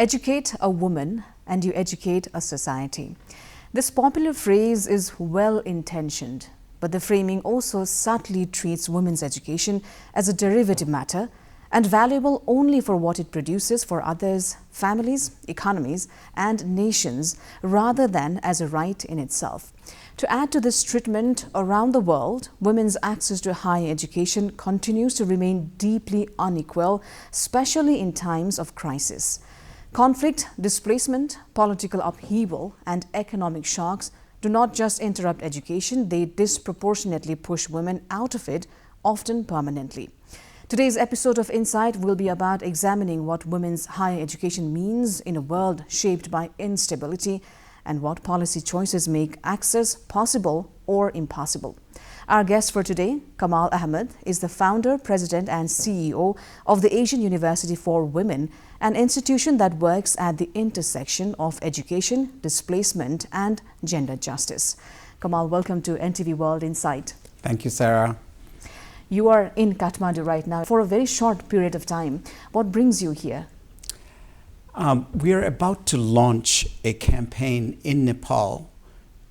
Educate a woman and you educate a society. This popular phrase is well-intentioned, but the framing also subtly treats women's education as a derivative matter and valuable only for what it produces for others, families, economies, and nations, rather than as a right in itself. To add to this treatment, around the world, women's access to higher education continues to remain deeply unequal, especially in times of crisis. Conflict, displacement, political upheaval, and economic shocks do not just interrupt education, they disproportionately push women out of it, often permanently. Today's episode of Insight will be about examining what women's higher education means in a world shaped by instability and what policy choices make access possible or impossible. Our guest for today, Kamal Ahmad, is the founder, president and CEO of the Asian University for Women, an institution that works at the intersection of education, displacement and gender justice. Kamal, welcome to NTV World Insight. Thank you, Sarah. You are in Kathmandu right now for a very short period of time. What brings you here? We are about to launch a campaign in Nepal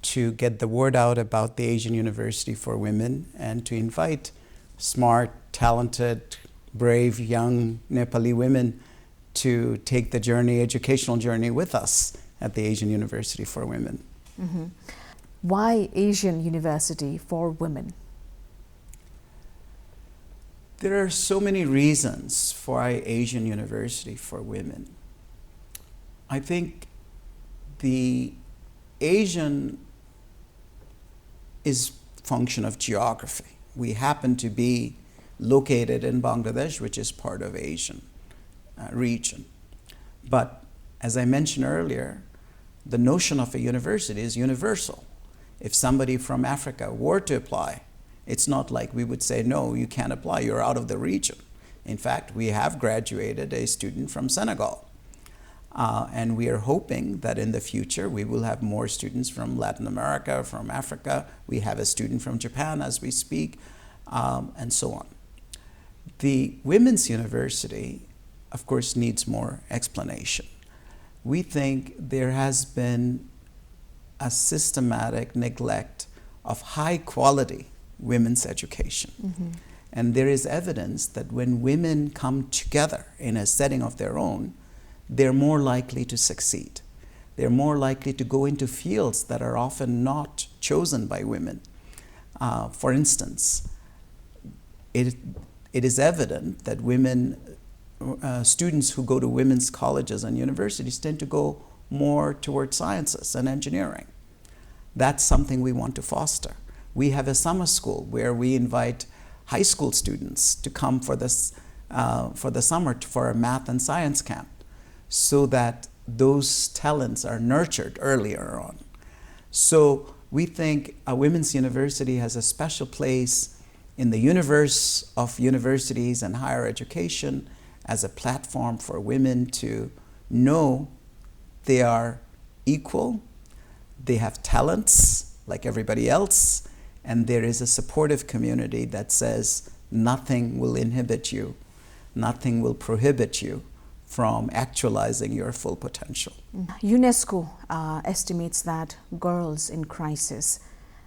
to get the word out about the Asian University for Women and to invite smart, talented, brave, young Nepali women to take the journey, educational journey with us at the Asian University for Women. Mm-hmm. Why Asian University for Women? There are so many reasons for why Asian University for Women. I think the Asian is function of geography. We happen to be located in Bangladesh, which is part of Asian region. But as I mentioned earlier, the notion of a university is universal. If somebody from Africa were to apply, it's not like we would say, no, you can't apply, you're out of the region. In fact, we have graduated a student from Senegal. And we are hoping that in the future we will have more students from Latin America, from Africa. We have a student from Japan as we speak, and so on. The Women's University, of course, needs more explanation. We think there has been a systematic neglect of high quality women's education. Mm-hmm. And there is evidence that when women come together in a setting of their own, they're more likely to succeed. They're more likely to go into fields that are often not chosen by women. For instance, it is evident that women, students who go to women's colleges and universities tend to go more towards sciences and engineering. That's something we want to foster. We have a summer school where we invite high school students to come for the summer for a math and science camp, so that those talents are nurtured earlier on. So we think a women's university has a special place in the universe of universities and higher education as a platform for women to know they are equal, they have talents like everybody else, and there is a supportive community that says nothing will inhibit you, nothing will prohibit you from actualizing your full potential. UNESCO estimates that girls in crisis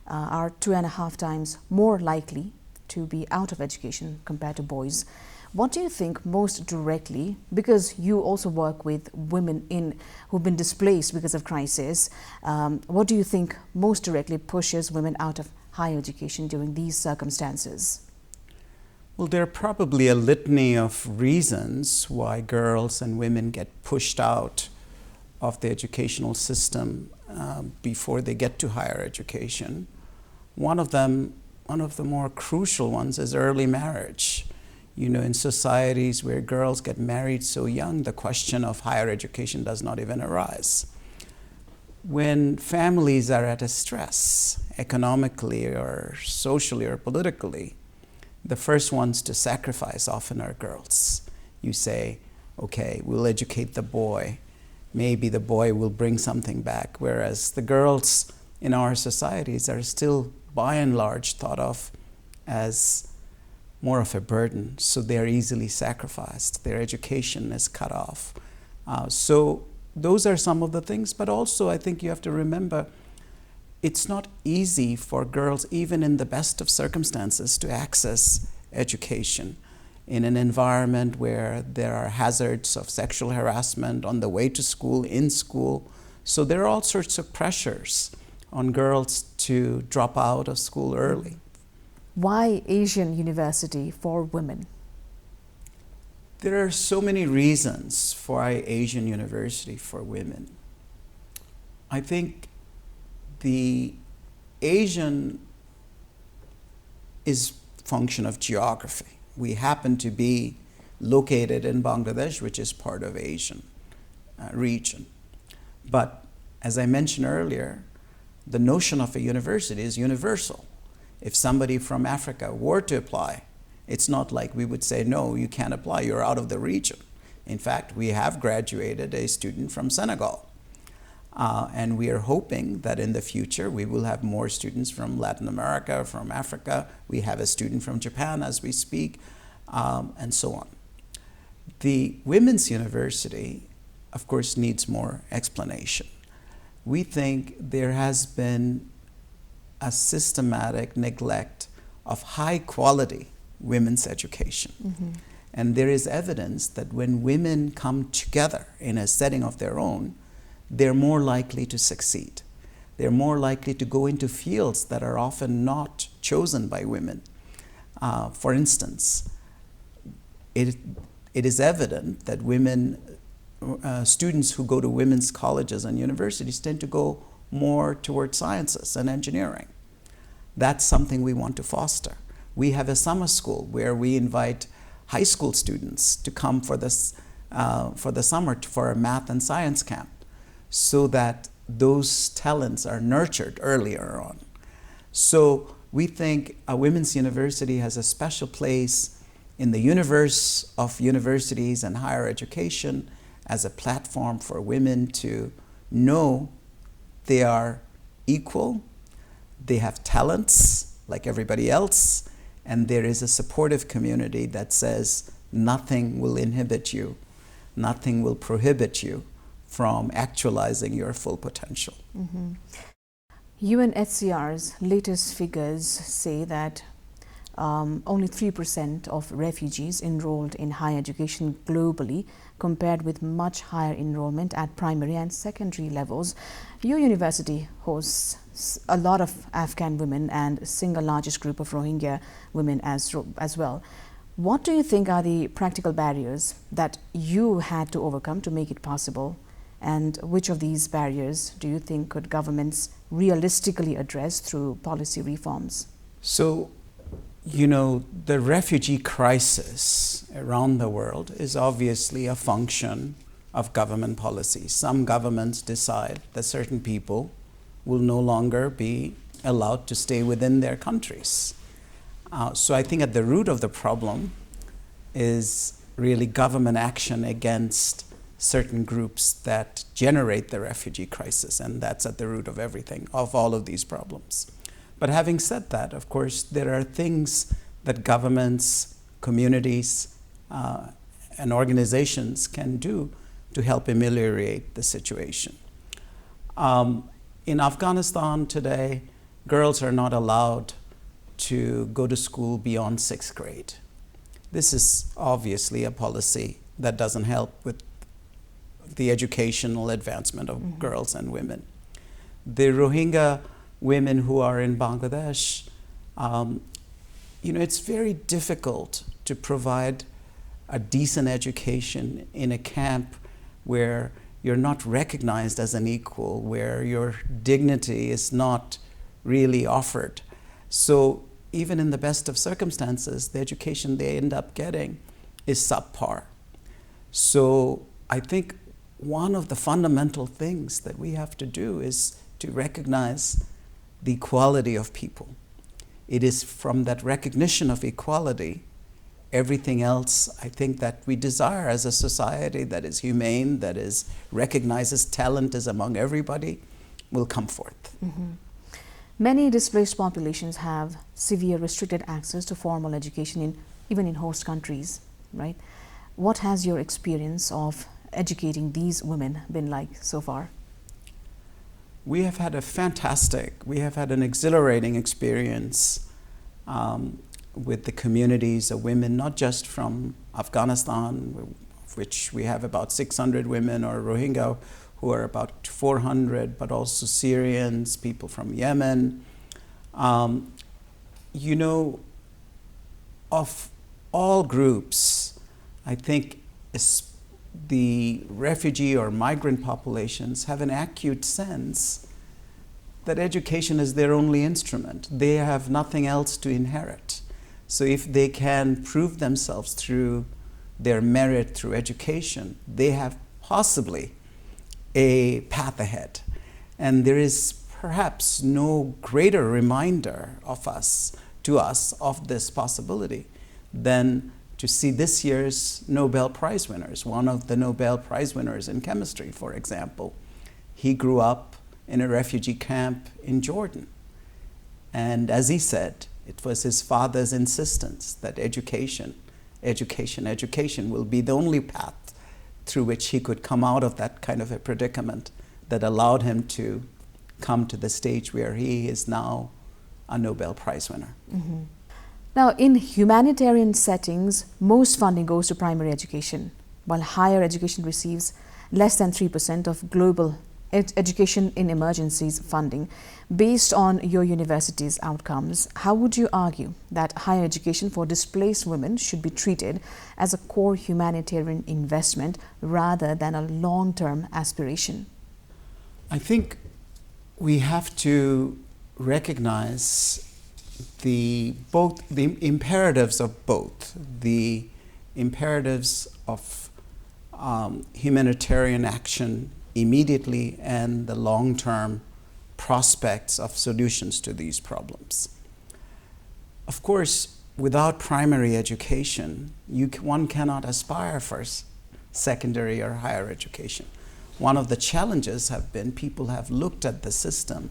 are 2.5 times more likely to be out of education compared to boys. What do you think most directly, because you also work with women who've been displaced because of crisis, what do you think most directly pushes women out of higher education during these circumstances? Well, there are probably a litany of reasons why girls and women get pushed out of the educational system before they get to higher education. One of the more crucial ones is early marriage. You know, in societies where girls get married so young, the question of higher education does not even arise. When families are at a stress, economically or socially or politically, the first ones to sacrifice often are girls. You say, okay, we'll educate the boy. Maybe the boy will bring something back. Whereas the girls in our societies are still, by and large, thought of as more of a burden. So they're easily sacrificed. Their education is cut off. So those are some of the things, but also I think you have to remember it's not easy for girls, even in the best of circumstances, to access education in an environment where there are hazards of sexual harassment on the way to school, in school. So there are all sorts of pressures on girls to drop out of school early. Why Asian university for women? There are so many reasons for why Asian university for women. I think the Asian is function of geography. We happen to be located in Bangladesh, which is part of Asian region. But as I mentioned earlier, the notion of a university is universal. If somebody from Africa were to apply, it's not like we would say, no, you can't apply, you're out of the region. In fact, we have graduated a student from Senegal. And we are hoping that in the future we will have more students from Latin America, from Africa. We have a student from Japan as we speak, and so on. The women's university, of course, needs more explanation. We think there has been a systematic neglect of high quality women's education. Mm-hmm. And there is evidence that when women come together in a setting of their own, they're more likely to succeed. They're more likely to go into fields that are often not chosen by women. For instance, it is evident that women, students who go to women's colleges and universities tend to go more towards sciences and engineering. That's something we want to foster. We have a summer school where we invite high school students to come for the summer for a math and science camp, so that those talents are nurtured earlier on. So we think a women's university has a special place in the universe of universities and higher education as a platform for women to know they are equal, they have talents like everybody else, and there is a supportive community that says nothing will inhibit you, nothing will prohibit you from actualizing your full potential. Mm-hmm. UNHCR's latest figures say that only 3% of refugees enrolled in higher education globally, compared with much higher enrollment at primary and secondary levels. Your university hosts a lot of Afghan women and single largest group of Rohingya women as well. What do you think are the practical barriers that you had to overcome to make it possible? And which of these barriers do you think could governments realistically address through policy reforms? So, you know, the refugee crisis around the world is obviously a function of government policy. Some governments decide that certain people will no longer be allowed to stay within their countries. So I think at the root of the problem is really government action against certain groups that generate the refugee crisis, and that's at the root of everything, of all of these problems. But having said that, of course, there are things that governments, communities, and organizations can do to help ameliorate the situation. In Afghanistan today, girls are not allowed to go to school beyond 6th grade. This is obviously a policy that doesn't help with the educational advancement of girls and women. The Rohingya women who are in Bangladesh, it's very difficult to provide a decent education in a camp where you're not recognized as an equal, where your dignity is not really offered. So even in the best of circumstances, the education they end up getting is subpar. So I think one of the fundamental things that we have to do is to recognize the equality of people. It is from that recognition of equality, everything else I think that we desire as a society that is humane, that is recognizes talent is among everybody, will come forth. Mm-hmm. Many displaced populations have severe restricted access to formal education even in host countries, right? What has your experience of educating these women been like so far? We have had an exhilarating experience with the communities of women, not just from Afghanistan, which we have about 600 women, or Rohingya, who are about 400, but also Syrians, people from Yemen. Of all groups, I think the refugee or migrant populations have an acute sense that education is their only instrument. They have nothing else to inherit. So if they can prove themselves through their merit through education, they have possibly a path ahead. And there is perhaps no greater reminder to us of this possibility than to see this year's Nobel Prize winners. One of the Nobel Prize winners in chemistry, for example, he grew up in a refugee camp in Jordan. And as he said, it was his father's insistence that education will be the only path through which he could come out of that kind of a predicament that allowed him to come to the stage where he is now a Nobel Prize winner. Mm-hmm. Now, in humanitarian settings, most funding goes to primary education, while higher education receives less than 3% of global education in emergencies funding. Based on your university's outcomes, how would you argue that higher education for displaced women should be treated as a core humanitarian investment rather than a long-term aspiration? I think we have to recognize the imperatives of both, the imperatives of humanitarian action immediately and the long-term prospects of solutions to these problems. Of course, without primary education, one cannot aspire for secondary or higher education. One of the challenges have been people have looked at the system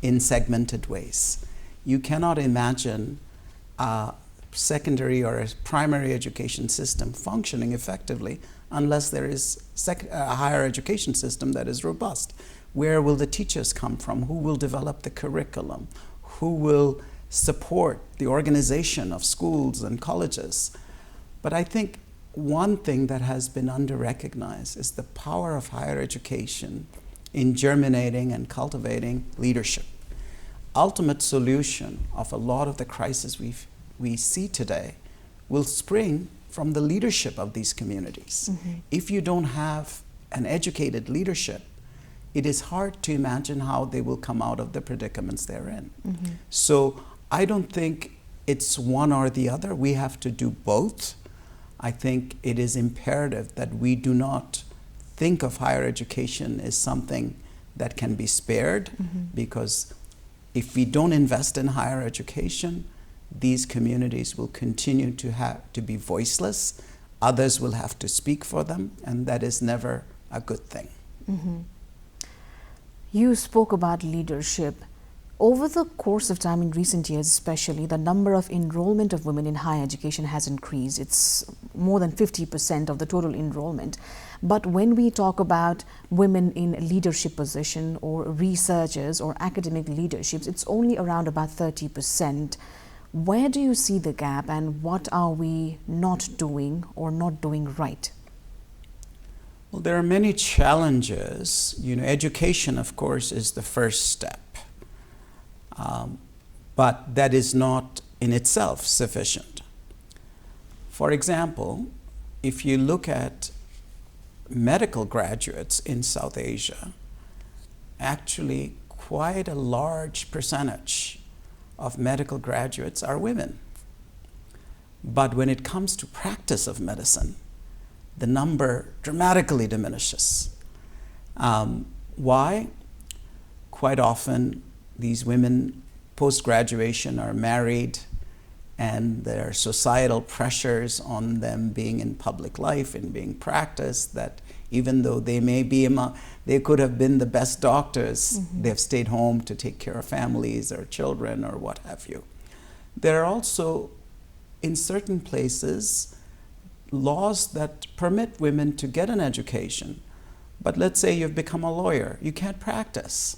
in segmented ways. You cannot imagine a secondary or a primary education system functioning effectively unless there is a higher education system that is robust. Where will the teachers come from? Who will develop the curriculum? Who will support the organization of schools and colleges? But I think one thing that has been under-recognized is the power of higher education in germinating and cultivating leadership. Ultimate solution of a lot of the crises we see today will spring from the leadership of these communities. Mm-hmm. If you don't have an educated leadership, it is hard to imagine how they will come out of the predicaments they're in. Mm-hmm. So I don't think it's one or the other. We have to do both. I think it is imperative that we do not think of higher education as something that can be spared, mm-hmm. because if we don't invest in higher education, these communities will continue to be voiceless. Others will have to speak for them, and that is never a good thing. Mm-hmm. You spoke about leadership. Over the course of time, in recent years especially, the number of enrollment of women in higher education has increased. It's more than 50% of the total enrollment. But when we talk about women in leadership position or researchers or academic leaderships, it's only around about 30%. Where do you see the gap, and what are we not doing or not doing right? Well, there are many challenges. Education, of course, is the first step. But that is not in itself sufficient. For example, if you look at medical graduates in South Asia, actually quite a large percentage of medical graduates are women. But when it comes to practice of medicine, the number dramatically diminishes. Why? Quite often, these women post-graduation are married, and there are societal pressures on them being in public life and being practiced that even though they could have been the best doctors, mm-hmm. they've stayed home to take care of families or children or what have you. There are also, in certain places, laws that permit women to get an education, but let's say you've become a lawyer, you can't practice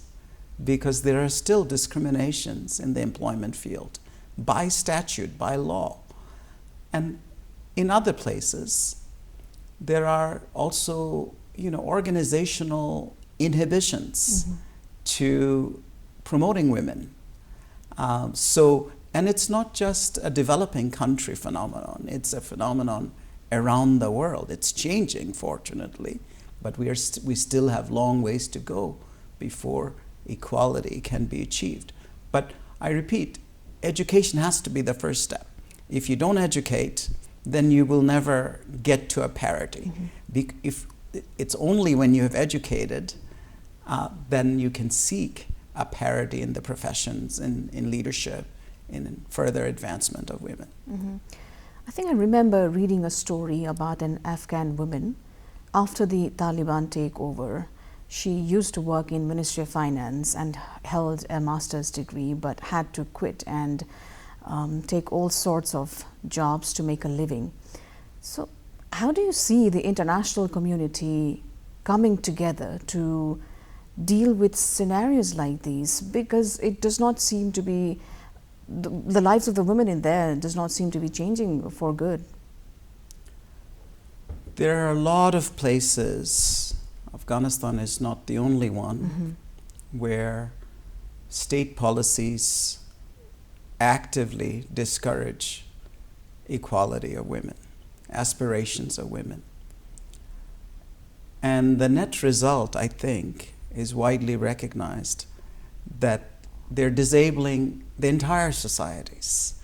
because there are still discriminations in the employment field by statute, by law. And in other places, there are also, organizational inhibitions to promoting women. And it's not just a developing country phenomenon, it's a phenomenon around the world. It's changing, fortunately, but we still have long ways to go before equality can be achieved. But I repeat, education has to be the first step. If you don't educate, then you will never get to a parity. If it's only when you have educated, then you can seek a parity in the professions, in leadership, in further advancement of women. I think I remember reading a story about an Afghan woman. After the Taliban takeover, she used to work in Ministry of Finance and held a master's degree, but had to quit and take all sorts of jobs to make a living. So how do you see the international community coming together to deal with scenarios like these? Because it does not seem to be, the lives of the women in there does not seem to be changing for good. There are a lot of places, Afghanistan is not the only one, where state policies actively discourage equality of women, aspirations of women. And the net result, I think, is widely recognized that they're disabling the entire societies.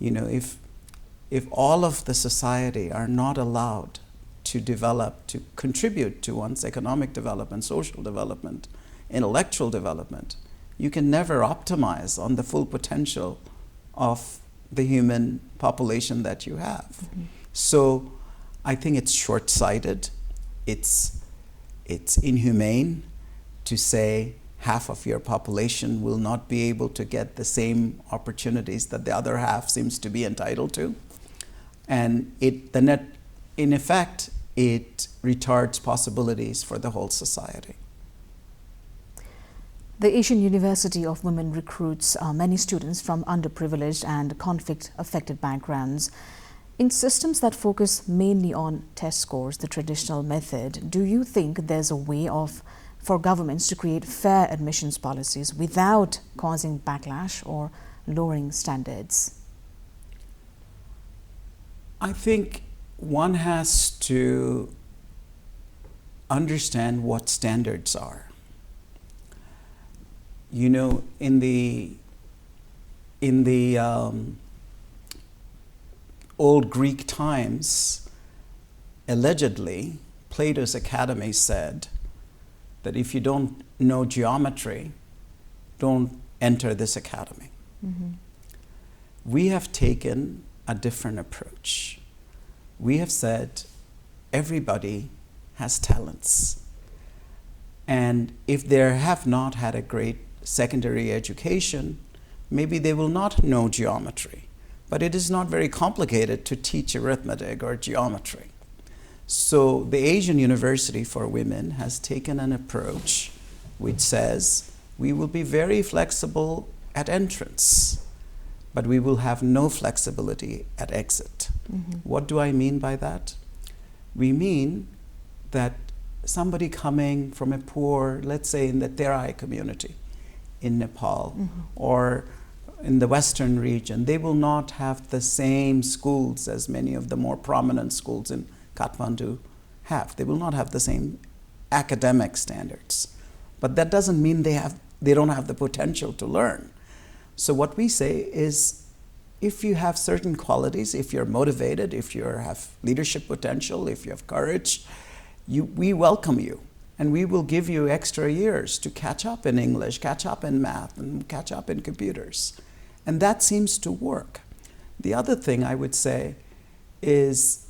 If all of the society are not allowed to develop, to contribute to one's economic development, social development, intellectual development, you can never optimize on the full potential of the human population that you have. So I think it's short-sighted, it's inhumane to say half of your population will not be able to get the same opportunities that the other half seems to be entitled to. And in effect, it retards possibilities for the whole society. The Asian University of Women recruits many students from underprivileged and conflict-affected backgrounds. In systems that focus mainly on test scores, the traditional method, do you think there's a way for governments to create fair admissions policies without causing backlash or lowering standards? I think one has to understand what standards are. In the old Greek times, allegedly, Plato's Academy said that if you don't know geometry, don't enter this academy. We have taken a different approach. We have said everybody has talents. And if they have not had a great secondary education, maybe they will not know geometry. But it is not very complicated to teach arithmetic or geometry. So the Asian University for Women has taken an approach which says we will be very flexible at entrance, but we will have no flexibility at exit. What do I mean by that? We mean that somebody coming from a poor, let's say in the Terai community in Nepal or in the western region, they will not have the same schools as many of the more prominent schools in Kathmandu have. They will not have the same academic standards. But that doesn't mean they don't have the potential to learn. So what we say is, if you have certain qualities, if you're motivated, if you have leadership potential, if you have courage, we welcome you. And we will give you extra years to catch up in English, catch up in math, and catch up in computers. And that seems to work. The other thing I would say is,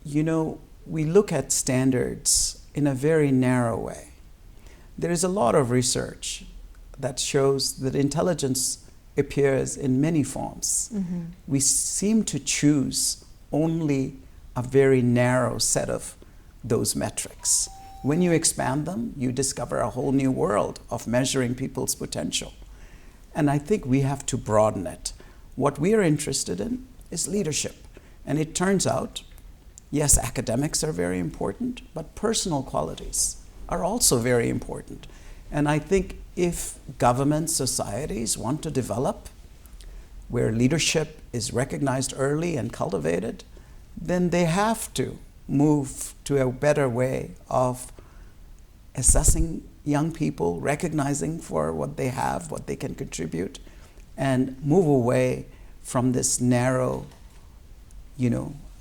we look at standards in a very narrow way. There is a lot of research that shows that intelligence appears in many forms. We seem to choose only a very narrow set of those metrics. When you expand them, you discover a whole new world of measuring people's potential. And I think we have to broaden it. What we are interested in is leadership. And it turns out, yes, academics are very important, but personal qualities are also very important. And I think if governments, societies want to develop where leadership is recognized early and cultivated, then they have to move to a better way of assessing young people, recognizing for what they have, what they can contribute, and move away from this narrow,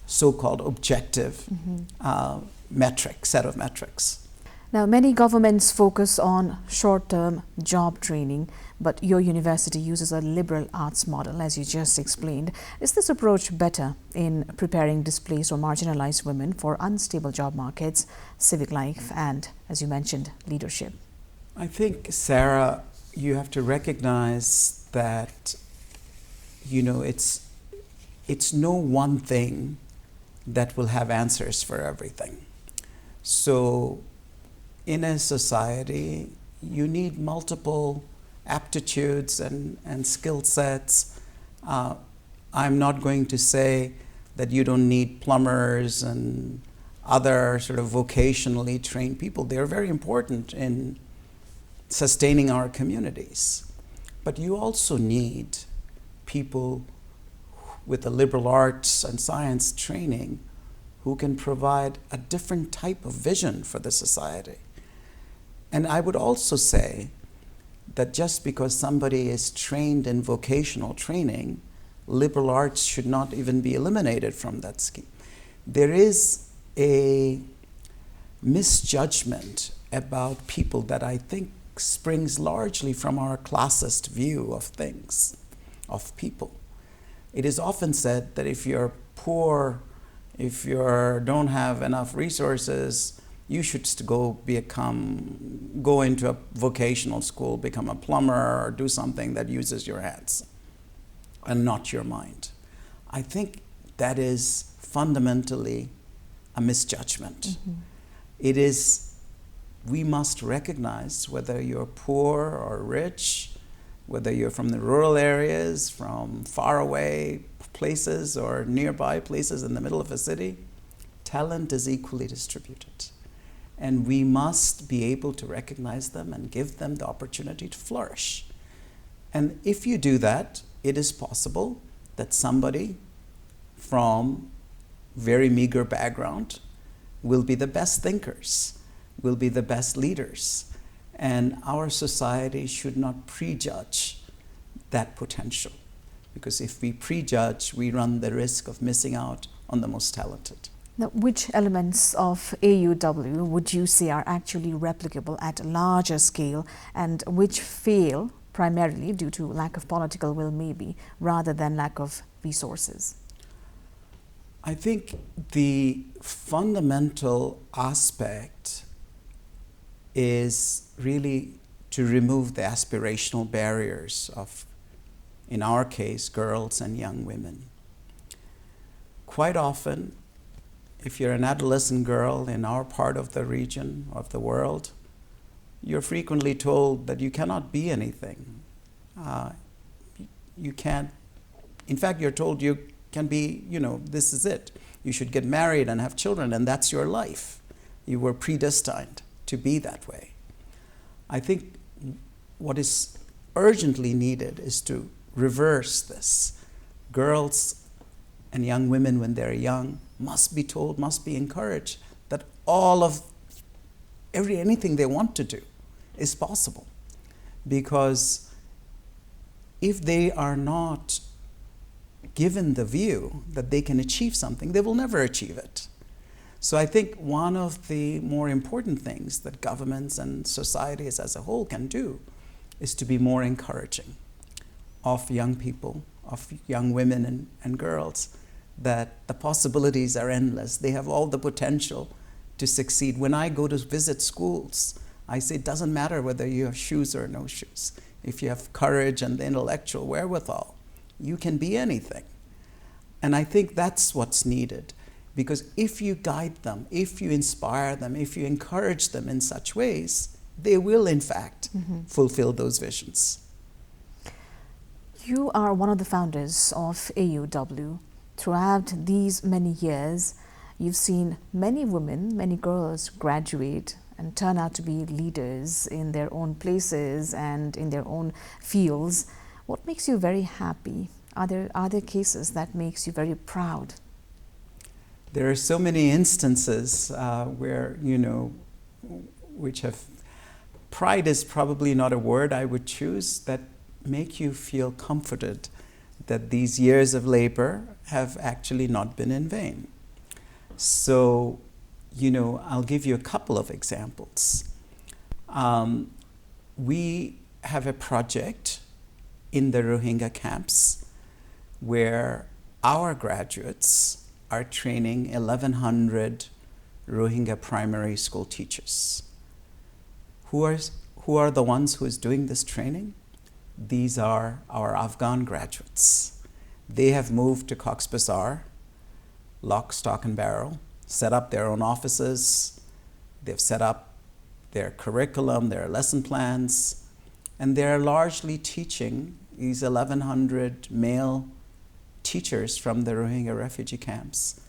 so-called objective set of metrics. Now, many governments focus on short-term job training, but your university uses a liberal arts model, as you just explained. Is this approach better in preparing displaced or marginalized women for unstable job markets, civic life, and, as you mentioned, leadership? I think, Sarah, you have to recognize that, it's no one thing that will have answers for everything. So, in a society, you need multiple aptitudes and skill sets. I'm not going to say that you don't need plumbers and other sort of vocationally trained people. They're very important in sustaining our communities. But you also need people with a liberal arts and science training who can provide a different type of vision for the society. And I would also say that just because somebody is trained in vocational training, liberal arts should not even be eliminated from that scheme. There is a misjudgment about people that I think springs largely from our classist view of things, of people. It is often said that if you're poor, if you don't have enough resources, you should go into a vocational school, become a plumber, or do something that uses your hands and not your mind. I think that is fundamentally a misjudgment. We must recognize whether you're poor or rich, whether you're from the rural areas, from faraway places or nearby places in the middle of a city, talent is equally distributed. And we must be able to recognize them and give them the opportunity to flourish. And if you do that, it is possible that somebody from very meager background will be the best thinkers, will be the best leaders. And our society should not prejudge that potential. Because if we prejudge, we run the risk of missing out on the most talented. Now, which elements of AUW would you say are actually replicable at a larger scale, and which fail primarily due to lack of political will, maybe, rather than lack of resources? I think the fundamental aspect is really to remove the aspirational barriers of, in our case, girls and young women. Quite often, if you're an adolescent girl in our part of the region, of the world, you're frequently told that you cannot be anything. You can't, in fact, you're told you can be, this is it. You should get married and have children, and that's your life. You were predestined to be that way. I think what is urgently needed is to reverse this. Girls and young women, when they're young, must be told, must be encouraged that anything they want to do is possible. Because if they are not given the view that they can achieve something, they will never achieve it. So I think one of the more important things that governments and societies as a whole can do is to be more encouraging of young people, of young women and girls, that the possibilities are endless. They have all the potential to succeed. When I go to visit schools, I say it doesn't matter whether you have shoes or no shoes. If you have courage and the intellectual wherewithal, you can be anything. And I think that's what's needed. Because if you guide them, if you inspire them, if you encourage them in such ways, they will in fact fulfill those visions. You are one of the founders of AUW. Throughout these many years, you've seen many women, many girls graduate and turn out to be leaders in their own places and in their own fields. What makes you very happy? Are there cases that makes you very proud? There are so many instances where, which have, pride is probably not a word I would choose, that make you feel comforted that these years of labor have actually not been in vain. So, I'll give you a couple of examples. We have a project in the Rohingya camps where our graduates are training 1,100 Rohingya primary school teachers. Who are the ones who is doing this training? These are our Afghan graduates. They have moved to Cox's Bazar, lock, stock, and barrel, set up their own offices. They've set up their curriculum, their lesson plans, and they're largely teaching these 1,100 male teachers from the Rohingya refugee camps.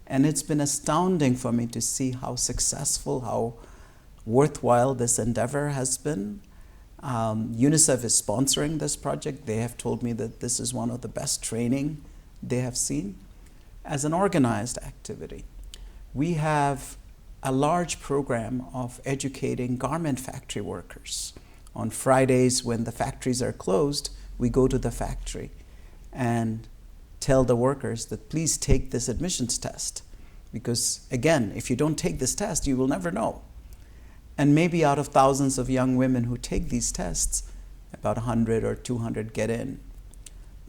And it's been astounding for me to see how successful, how worthwhile this endeavor has been. UNICEF is sponsoring this project. They have told me that this is one of the best training they have seen. As an organized activity, we have a large program of educating garment factory workers. On Fridays, when the factories are closed, we go to the factory and tell the workers that please take this admissions test. Because again, if you don't take this test, you will never know. And maybe out of thousands of young women who take these tests, about 100 or 200 get in.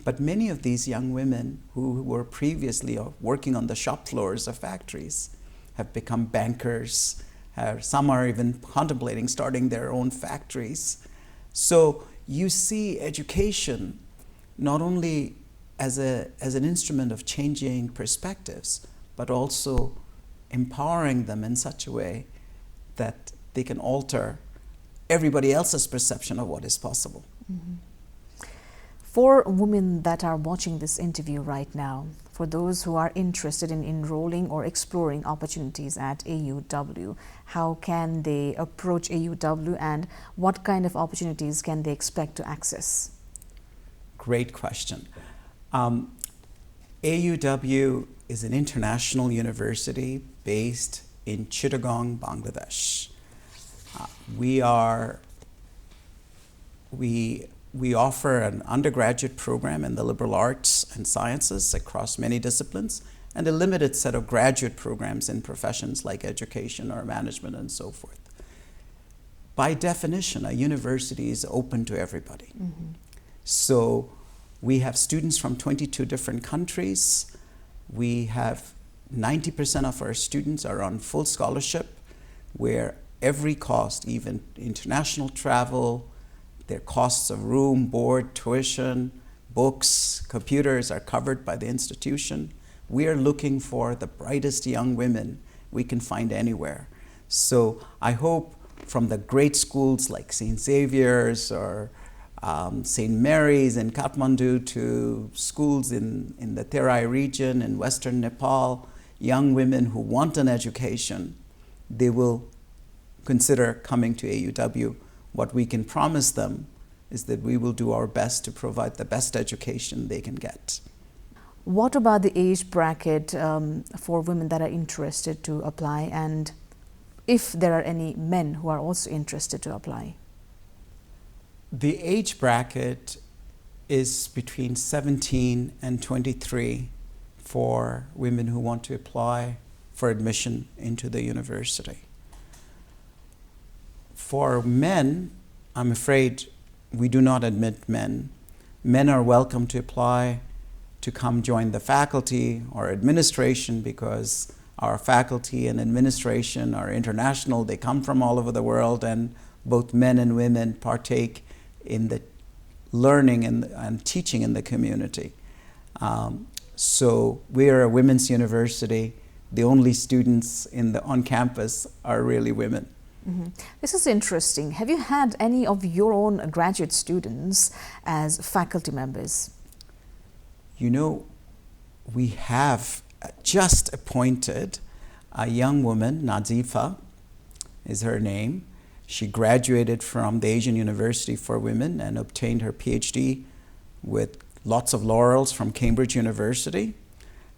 But many of these young women who were previously working on the shop floors of factories have become bankers. Some are even contemplating starting their own factories. So you see education not only as an instrument of changing perspectives, but also empowering them in such a way that they can alter everybody else's perception of what is possible. Mm-hmm. For women that are watching this interview right now, for those who are interested in enrolling or exploring opportunities at AUW, how can they approach AUW and what kind of opportunities can they expect to access? Great question. AUW is an international university based in Chittagong, Bangladesh. We offer an undergraduate program in the liberal arts and sciences across many disciplines, and a limited set of graduate programs in professions like education or management and so forth. By definition, a university is open to everybody. Mm-hmm. So we have students from 22 different countries. We have 90% of our students are on full scholarship, where every cost, even international travel, their costs of room, board, tuition, books, computers are covered by the institution. We are looking for the brightest young women we can find anywhere. So I hope from the great schools like St. Xavier's or St. Mary's in Kathmandu to schools in the Terai region in Western Nepal, young women who want an education, they will consider coming to AUW. What we can promise them is that we will do our best to provide the best education they can get. What about the age bracket for women that are interested to apply, and if there are any men who are also interested to apply? The age bracket is between 17 and 23 for women who want to apply for admission into the university. For men, I'm afraid we do not admit men. Men are welcome to apply to come join the faculty or administration, because our faculty and administration are international. They come from all over the world, and both men and women partake in the learning and teaching in the community. So we are a women's university. the only students on campus are really women. Mm-hmm. This is interesting. Have you had any of your own graduate students as faculty members? You know, we have just appointed a young woman, Nazifa is her name. She graduated from the Asian University for Women and obtained her PhD with lots of laurels from Cambridge University.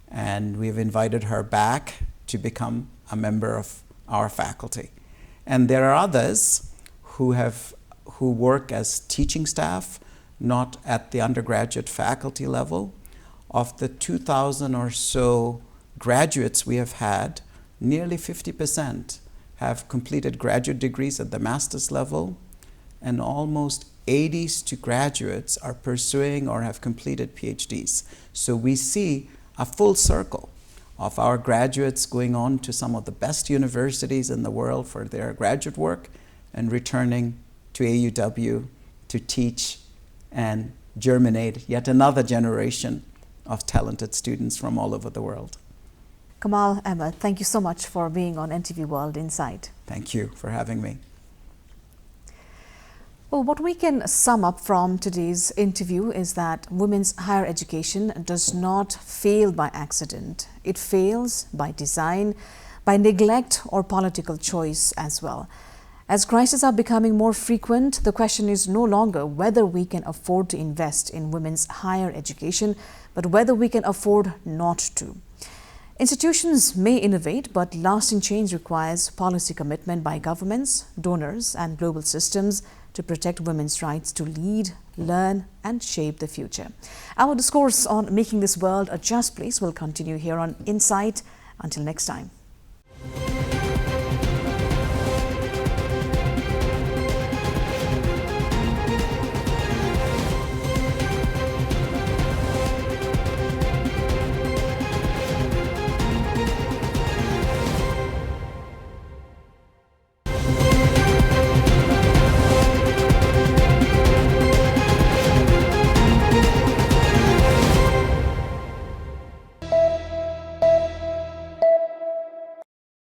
And we've invited her back to become a member of our faculty. And there are others who work as teaching staff, not at the undergraduate faculty level. Of the 2,000 or so graduates we have had, nearly 50% have completed graduate degrees at the master's level, and almost 80 graduates are pursuing or have completed PhDs. So we see a full circle of our graduates going on to some of the best universities in the world for their graduate work and returning to AUW to teach and germinate yet another generation of talented students from all over the world. Kamal, Ahmad, thank you so much for being on NTV World Insight. Thank you for having me. Well, what we can sum up from today's interview is that women's higher education does not fail by accident. It fails by design, by neglect or political choice as well. As crises are becoming more frequent, the question is no longer whether we can afford to invest in women's higher education, but whether we can afford not to. Institutions may innovate, but lasting change requires policy commitment by governments, donors, and global systems to protect women's rights to lead, learn, and shape the future. Our discourse on making this world a just place will continue here on Insight. Until next time.